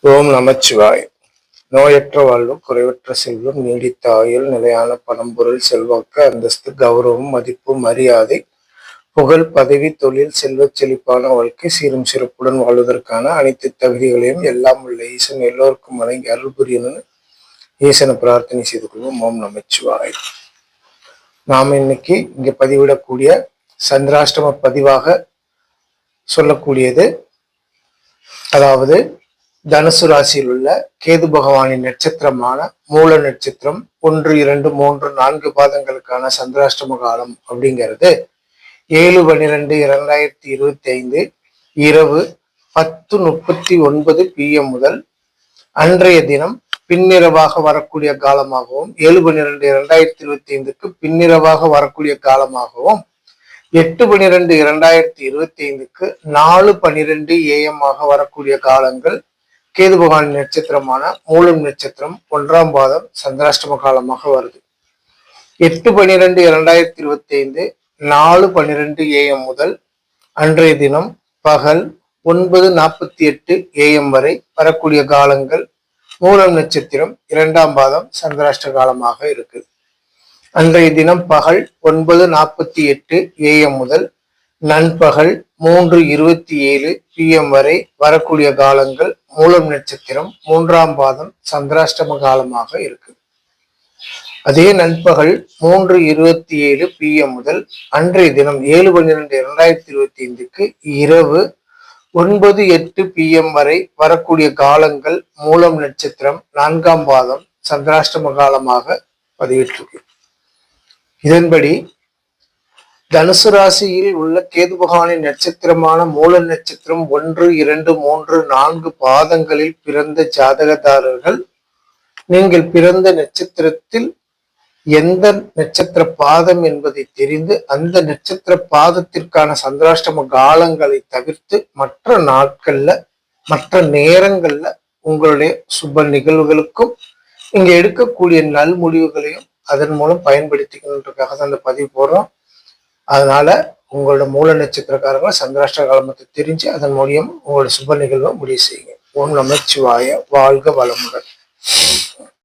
ஓம் நமச்சிவாய். நோயற்ற வாழ்வு, குறைவற்ற செல்வம், நீடித்த ஆயுள், நிலையான பணம்பொருள், செல்வாக்கு, அந்தஸ்து, கௌரவம், மதிப்பு, மரியாதை, புகழ், பதவி, தொழில், செல்வச் செழிப்பான வாழ்க்கை, சீரும் சிறப்புடன் வாழ்வதற்கான அனைத்து தகுதிகளையும் எல்லாம் உள்ள ஈசன் எல்லோருக்கும் வழங்கி அருள் புரியணும்னு ஈசனை பிரார்த்தனை செய்து கொள்வோம். ஓம் நமச்சிவாய். நாம இன்னைக்கு இங்க பதிவிடக்கூடிய சந்திராஷ்டம பதிவாக சொல்லக்கூடியது, அதாவது தனுசு ராசியில் உள்ள கேது பகவானின் நட்சத்திரமான மூல நட்சத்திரம் 1, 2, 3, 4 பாதங்களுக்கான சந்திராஷ்டம காலம் அப்படிங்கிறது 7/12/2025 இரவு 10:39 PM முதல் அன்றைய தினம் பின்னிரவாக வரக்கூடிய காலமாகவும் 7/12/2025க்கு பின்னிரவாக வரக்கூடிய காலமாகவும் 8/12/2025க்கு 4:12 AM வரக்கூடிய காலங்கள் கேது பகவான் நட்சத்திரமான மூலம் நட்சத்திரம் 1ஆம் பாதம் சந்திராஷ்டம காலமாக வருது. 8/12/2025 4:12 AM முதல் அன்றைய தினம் பகல் 9:48 AM வரை வரக்கூடிய காலங்கள் மூலம் நட்சத்திரம் 2ஆம் பாதம் சந்திராஷ்ட காலமாக இருக்குது. அன்றைய தினம் பகல் 9:48 AM முதல் நண்பகல் 3:27 PM வரை வரக்கூடிய காலங்கள் மூலம் நட்சத்திரம் 3ஆம் பாதம் சந்திராஷ்டம காலமாக இருக்கு. அதே நண்பகல் 3:27 PM முதல் அன்றைய தினம் 7/12/2025க்கு இரவு 9:08 PM வரை வரக்கூடிய காலங்கள் மூலம் நட்சத்திரம் 4ஆம் பாதம் சந்திராஷ்டம காலமாக பதிவிட்டிருக்கு. இதன்படி தனுசு ராசியில் உள்ள கேது பகவானின் நட்சத்திரமான மூல நட்சத்திரம் 1, 2, 3, 4 பாதங்களில் பிறந்த ஜாதகதாரர்கள் நீங்கள் பிறந்த நட்சத்திரத்தில் எந்த நட்சத்திர பாதம் என்பதை தெரிந்து அந்த நட்சத்திர பாதத்திற்கான சந்திராஷ்டம காலங்களை தவிர்த்து மற்ற நாட்கள்ல மற்ற நேரங்கள்ல உங்களுடைய சுப நிகழ்வுகளுக்கும் இங்க எடுக்கக்கூடிய நல் முடிவுகளையும் அதன் மூலம் பயன்படுத்திக்கணுன்றதுக்காக தான் அந்த பதிவு போடுறோம். அதனால உங்களோட மூல நட்சத்திரக்காரங்க சந்திராஷ்ட காலத்தை தெரிஞ்சு அதன் மூலியம் உங்களோட சுப நிகழ்வை முடிவு செய்யுங்க. ஓம் நமச்சிவாய. வாழ்க வளமுடன்.